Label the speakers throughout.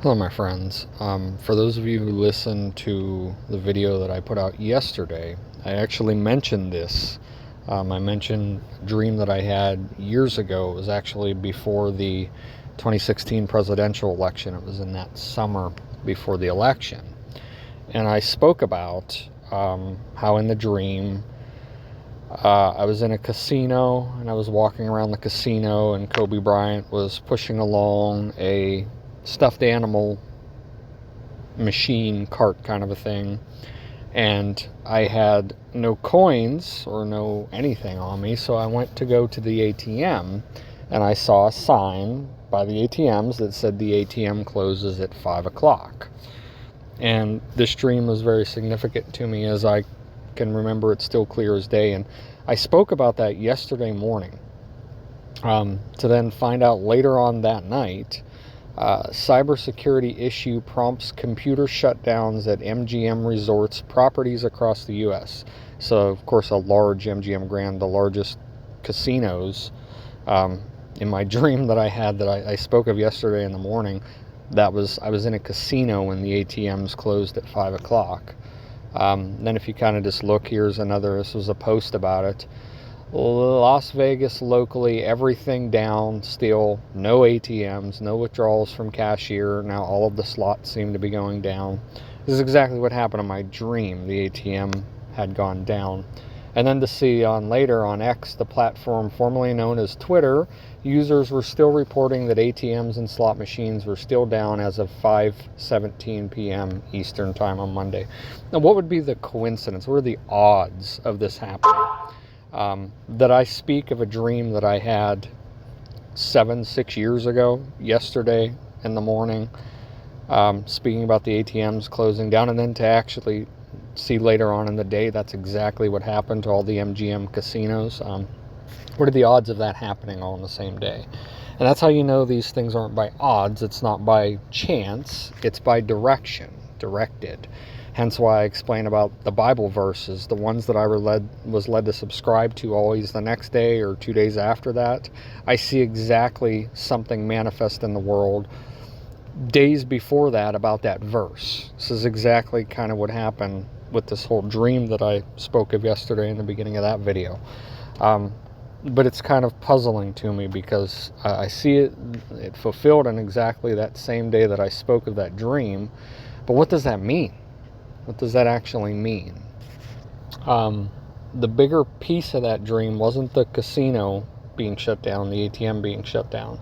Speaker 1: Hello, my friends. For those of you who listened to the video that I put out yesterday, I actually mentioned this. I mentioned a dream that I had years ago. It was actually before the 2016 presidential election. It was in that summer before the election. And I spoke about how in the dream I was in a casino and I was walking around the casino, and Kobe Bryant was pushing along a stuffed animal machine cart kind of a thing, and I had no coins or no anything on me, so I went to go to the ATM, and I saw a sign by the ATMs that said the ATM closes at 5 o'clock. And this dream was very significant to me, as I can remember it still clear as day. And I spoke about that yesterday morning, to then find out later on that night, cybersecurity issue prompts computer shutdowns at MGM Resorts properties across the U.S. So, of course, a large MGM Grand, the largest casinos. In my dream that I had that I spoke of yesterday in the morning, I was in a casino when the ATMs closed at 5 o'clock. Then if you kind of just look, this was a post about it. Las Vegas locally, everything down still, no ATMs, no withdrawals from cashier. Now all of the slots seem to be going down. This is exactly what happened in my dream. The ATM had gone down. And then to see later on X, the platform formerly known as Twitter, users were still reporting that ATMs and slot machines were still down as of 5:17 p.m. Eastern time on Monday. Now, what would be the coincidence? What are the odds of this happening? That I speak of a dream that I had 6 years ago, yesterday in the morning, speaking about the ATMs closing down, and then to actually see later on in the day that's exactly what happened to all the MGM casinos. What are the odds of that happening all in the same day? And that's how you know these things aren't by odds. It's not by chance. It's by directed. Hence why I explain about the Bible verses, the ones that I was led to subscribe to always the next day or 2 days after that. I see exactly something manifest in the world days before that about that verse. This is exactly kind of what happened with this whole dream that I spoke of yesterday in the beginning of that video. But it's kind of puzzling to me because I see it fulfilled in exactly that same day that I spoke of that dream. But what does that mean? What does that actually mean? The bigger piece of that dream wasn't the casino being shut down, the ATM being shut down.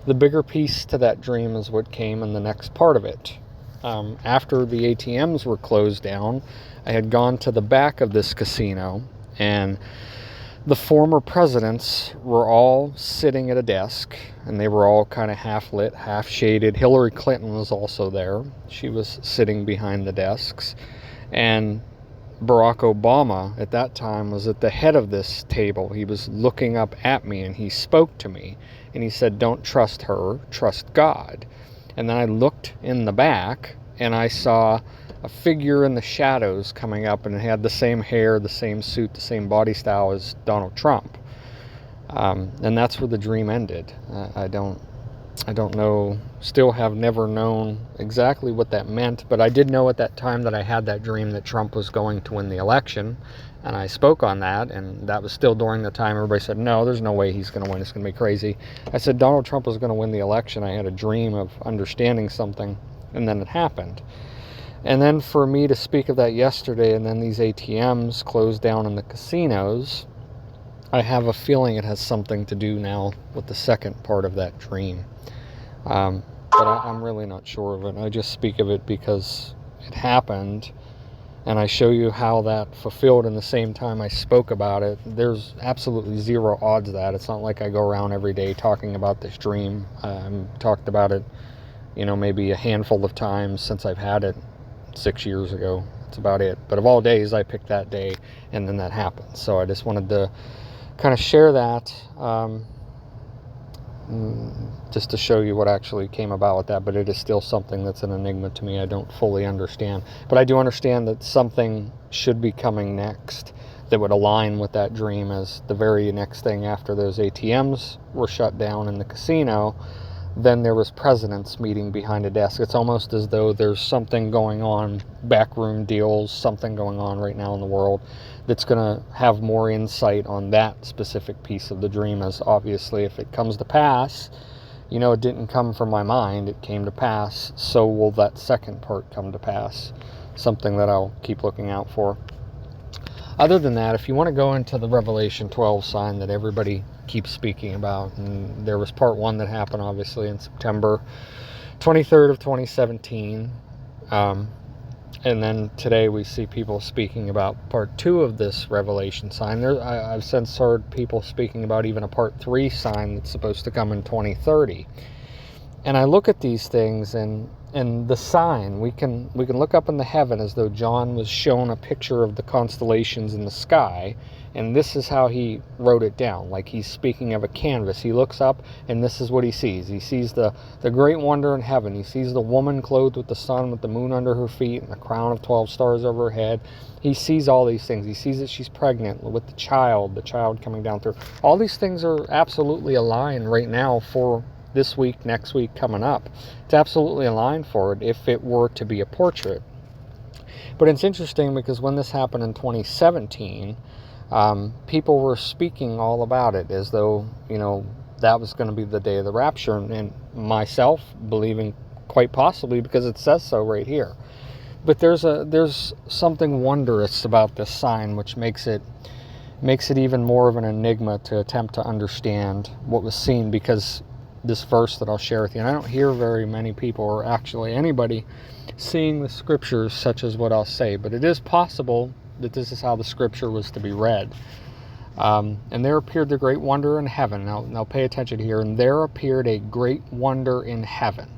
Speaker 1: The bigger piece to that dream is what came in the next part of it. After the ATMs were closed down, I had gone to the back of this casino, and the former presidents were all sitting at a desk, and they were all kind of half lit, half shaded. Hillary Clinton was also there. She was sitting behind the desks. And Barack Obama at that time was at the head of this table. He was looking up at me, and he spoke to me, and he said, "Don't trust her, trust God." And then I looked in the back, and I saw a figure in the shadows coming up, and it had the same hair, the same suit, the same body style as Donald Trump. And that's where the dream ended. I don't know, still have never known exactly what that meant, but I did know at that time that I had that dream that Trump was going to win the election, and I spoke on that, and that was still during the time everybody said, no, there's no way he's going to win, it's going to be crazy. I said Donald Trump was going to win the election. I had a dream of understanding something, and then it happened. And then for me to speak of that yesterday, and then these ATMs closed down in the casinos, I have a feeling it has something to do now with the second part of that dream. But I'm really not sure of it. I just speak of it because it happened, and I show you how that fulfilled in the same time I spoke about it. There's absolutely zero odds that. It's not like I go around every day talking about this dream. Talked about it, maybe a handful of times since I've had it 6 years ago. That's about it. But of all days, I picked that day, and then that happened. So I just wanted to kind of share that, just to show you what actually came about with that. But it is still something that's an enigma to me. I don't fully understand. But I do understand that something should be coming next that would align with that dream, as the very next thing after those ATMs were shut down in the casino. then there was presidents meeting behind a desk. It's almost as though there's something going on, backroom deals, something going on right now in the world that's going to have more insight on that specific piece of the dream, as obviously if it comes to pass, you know, it didn't come from my mind, it came to pass, so will that second part come to pass. Something that I'll keep looking out for. Other than that, if you want to go into the Revelation 12 sign that everybody keeps speaking about, and there was part 1 that happened obviously in September 23rd of 2017, and then today we see people speaking about part 2 of this Revelation sign. I've since heard people speaking about even a part 3 sign that's supposed to come in 2030. And I look at these things, and the sign, we can look up in the heaven as though John was shown a picture of the constellations in the sky, and this is how he wrote it down, like he's speaking of a canvas. He looks up, and this is what he sees. He sees the great wonder in heaven. He sees the woman clothed with the sun, with the moon under her feet, and the crown of 12 stars over her head. He sees all these things. He sees that she's pregnant with the child coming down through. All these things are absolutely aligned right now for this week, next week, coming up. It's absolutely aligned for it if it were to be a portrait. But it's interesting because when this happened in 2017, people were speaking all about it as though, you know, that was going to be the day of the rapture, and myself believing quite possibly because it says so right here. But there's something wondrous about this sign which makes it even more of an enigma to attempt to understand what was seen, because this verse that I'll share with you, and I don't hear very many people, or actually anybody, seeing the scriptures such as what I'll say, but it is possible that this is how the scripture was to be read. And there appeared the great wonder in heaven. Now pay attention here. And there appeared a great wonder in heaven.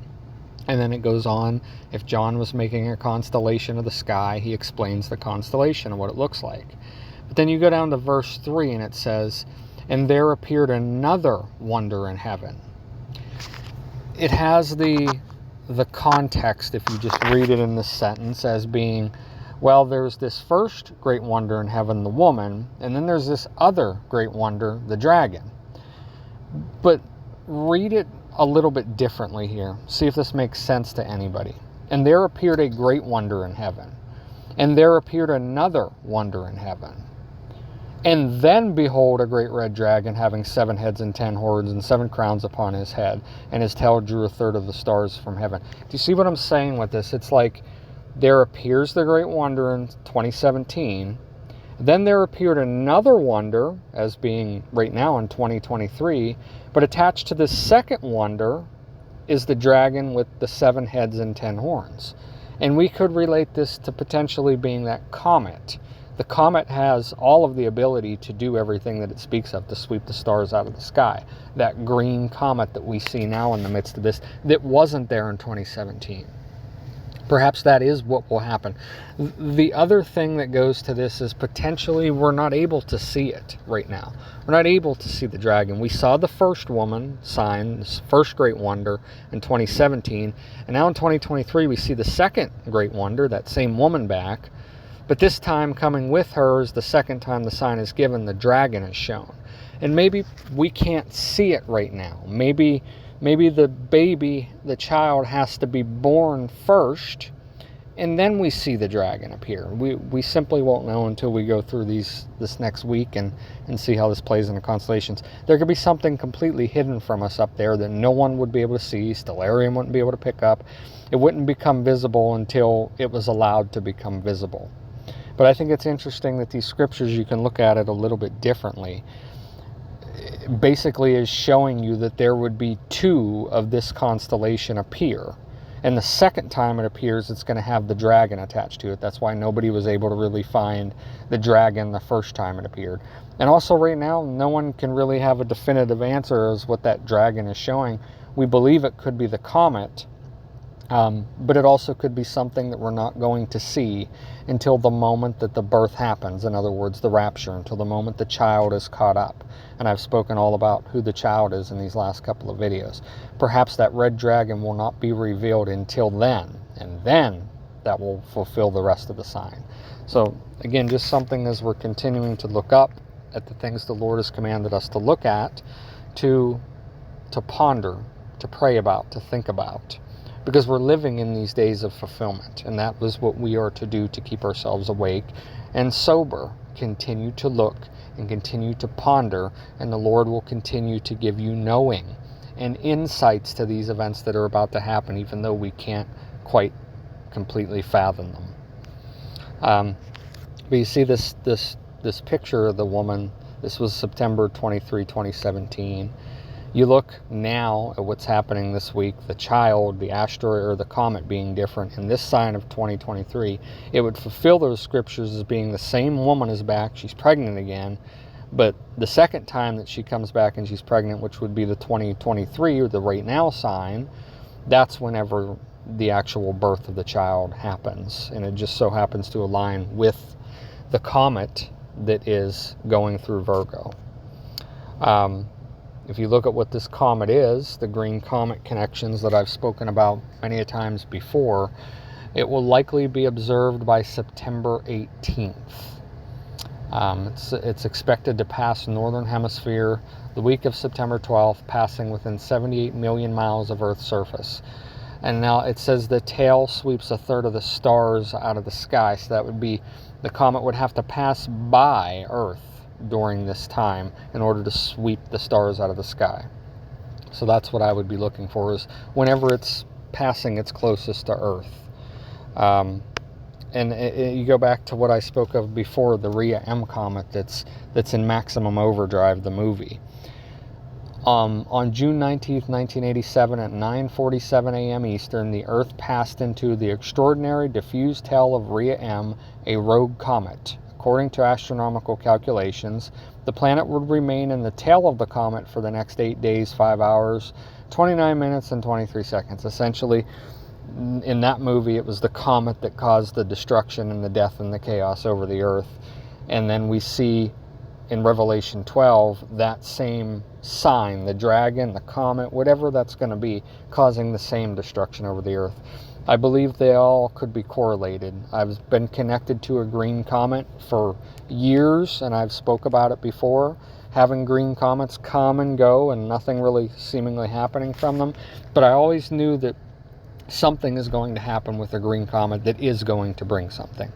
Speaker 1: And then it goes on, if John was making a constellation of the sky, he explains the constellation and what it looks like. But then you go down to verse 3, and it says, and there appeared another wonder in heaven. It has the context, if you just read it in this sentence, as being, well, there's this first great wonder in heaven, the woman, and then there's this other great wonder, the dragon. But read it a little bit differently here. See if this makes sense to anybody. And there appeared a great wonder in heaven. And there appeared another wonder in heaven. And then behold, a great red dragon, having 7 heads and 10 horns, and 7 crowns upon his head, and his tail drew a third of the stars from heaven. Do you see what I'm saying with this? It's like there appears the great wonder in 2017. Then there appeared another wonder, as being right now in 2023. But attached to this second wonder is the dragon with the 7 heads and 10 horns. And we could relate this to potentially being that comet. The comet has all of the ability to do everything that it speaks of, to sweep the stars out of the sky. That green comet that we see now in the midst of this, that wasn't there in 2017. Perhaps that is what will happen. The other thing that goes to this is potentially we're not able to see it right now. We're not able to see the dragon. We saw the first woman sign, this first great wonder in 2017, and now in 2023 we see the second great wonder, that same woman back. But this time coming with her is the second time the sign is given, the dragon is shown. And maybe we can't see it right now. Maybe the baby, the child, has to be born first, and then we see the dragon appear. We simply won't know until we go through this next week and see how this plays in the constellations. There could be something completely hidden from us up there that no one would be able to see. Stellarium wouldn't be able to pick up. It wouldn't become visible until it was allowed to become visible. But I think it's interesting that these scriptures, you can look at it a little bit differently. It basically is showing you that there would be 2 of this constellation appear. And the second time it appears, it's going to have the dragon attached to it. That's why nobody was able to really find the dragon the first time it appeared. And also right now, no one can really have a definitive answer as what that dragon is showing. We believe it could be the comet. But it also could be something that we're not going to see until the moment that the birth happens. In other words, the rapture, until the moment the child is caught up. And I've spoken all about who the child is in these last couple of videos. Perhaps that red dragon will not be revealed until then. And then that will fulfill the rest of the sign. So again, just something as we're continuing to look up at the things the Lord has commanded us to look at, to ponder, to pray about, to think about, because we're living in these days of fulfillment, and that was what we are to do to keep ourselves awake and sober. Continue to look and continue to ponder, and the Lord will continue to give you knowing and insights to these events that are about to happen, even though we can't quite completely fathom them. But you see this picture of the woman. This was September 23, 2017. You look now at what's happening this week, the child, the asteroid, or the comet being different, and this sign of 2023, it would fulfill those scriptures as being the same woman is back, she's pregnant again, but the second time that she comes back and she's pregnant, which would be the 2023, or the right now sign, that's whenever the actual birth of the child happens, and it just so happens to align with the comet that is going through Virgo. If you look at what this comet is, the green comet connections that I've spoken about many a times before, it will likely be observed by September 18th. It's expected to pass northern hemisphere the week of September 12th, passing within 78 million miles of Earth's surface. And now it says the tail sweeps a third of the stars out of the sky, so that would be the comet would have to pass by Earth during this time in order to sweep the stars out of the sky. So that's what I would be looking for, is whenever it's passing its closest to Earth. You go back to what I spoke of before, the Rhea M comet that's in Maximum Overdrive, the movie. On June 19th, 1987 at 9:47 a.m. Eastern, the Earth passed into the extraordinary diffuse tail of Rhea M, a rogue comet. According to astronomical calculations, the planet would remain in the tail of the comet for the next 8 days, 5 hours, 29 minutes, and 23 seconds. Essentially, in that movie, it was the comet that caused the destruction and the death and the chaos over the Earth. And then we see in Revelation 12 that same sign, the dragon, the comet, whatever that's going to be, causing the same destruction over the Earth. I believe they all could be correlated. I've been connected to a green comet for years, and I've spoke about it before, having green comets come and go and nothing really seemingly happening from them. But I always knew that something is going to happen with a green comet that is going to bring something.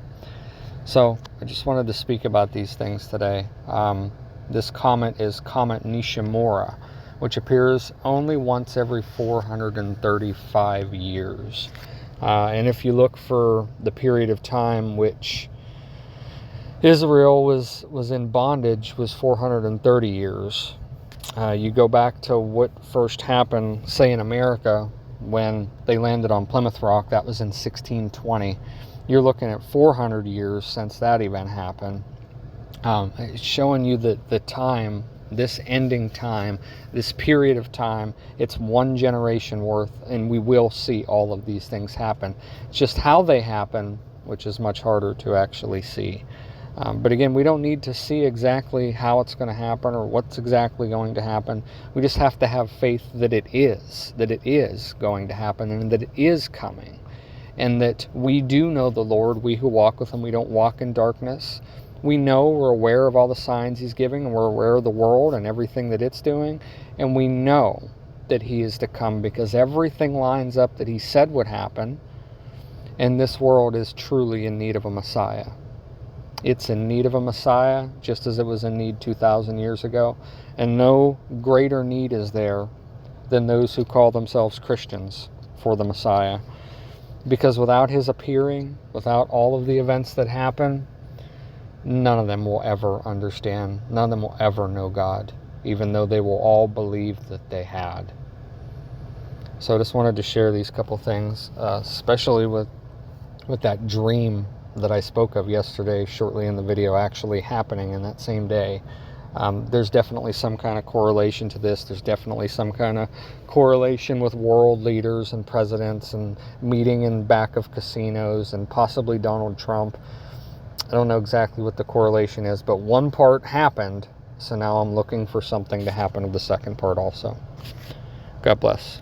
Speaker 1: So I just wanted to speak about these things today. This comet is Comet Nishimura, which appears only once every 435 years. And if you look for the period of time which Israel was in bondage, was 430 years. You go back to what first happened, say in America, when they landed on Plymouth Rock, that was in 1620. You're looking at 400 years since that event happened. It's showing you that the time, this ending time, this period of time, it's one generation worth, and we will see all of these things happen. It's just how they happen, which is much harder to actually see. But again, we don't need to see exactly how it's going to happen or what's exactly going to happen. We just have to have faith that it is going to happen, and that it is coming. And that we do know the Lord, we who walk with him, we don't walk in darkness. We know, we're aware of all the signs he's giving, and we're aware of the world and everything that it's doing. And we know that he is to come, because everything lines up that he said would happen. And this world is truly in need of a Messiah. It's in need of a Messiah, just as it was in need 2,000 years ago. And no greater need is there than those who call themselves Christians for the Messiah. Because without his appearing, without all of the events that happen, none of them will ever understand. None of them will ever know God, even though they will all believe that they had. So I just wanted to share these couple things, especially with that dream that I spoke of yesterday, shortly in the video, actually happening in that same day. There's definitely some kind of correlation to this. There's definitely some kind of correlation with world leaders and presidents and meeting in back of casinos and possibly Donald Trump. I don't know exactly what the correlation is, but one part happened, so now I'm looking for something to happen with the second part also. God bless.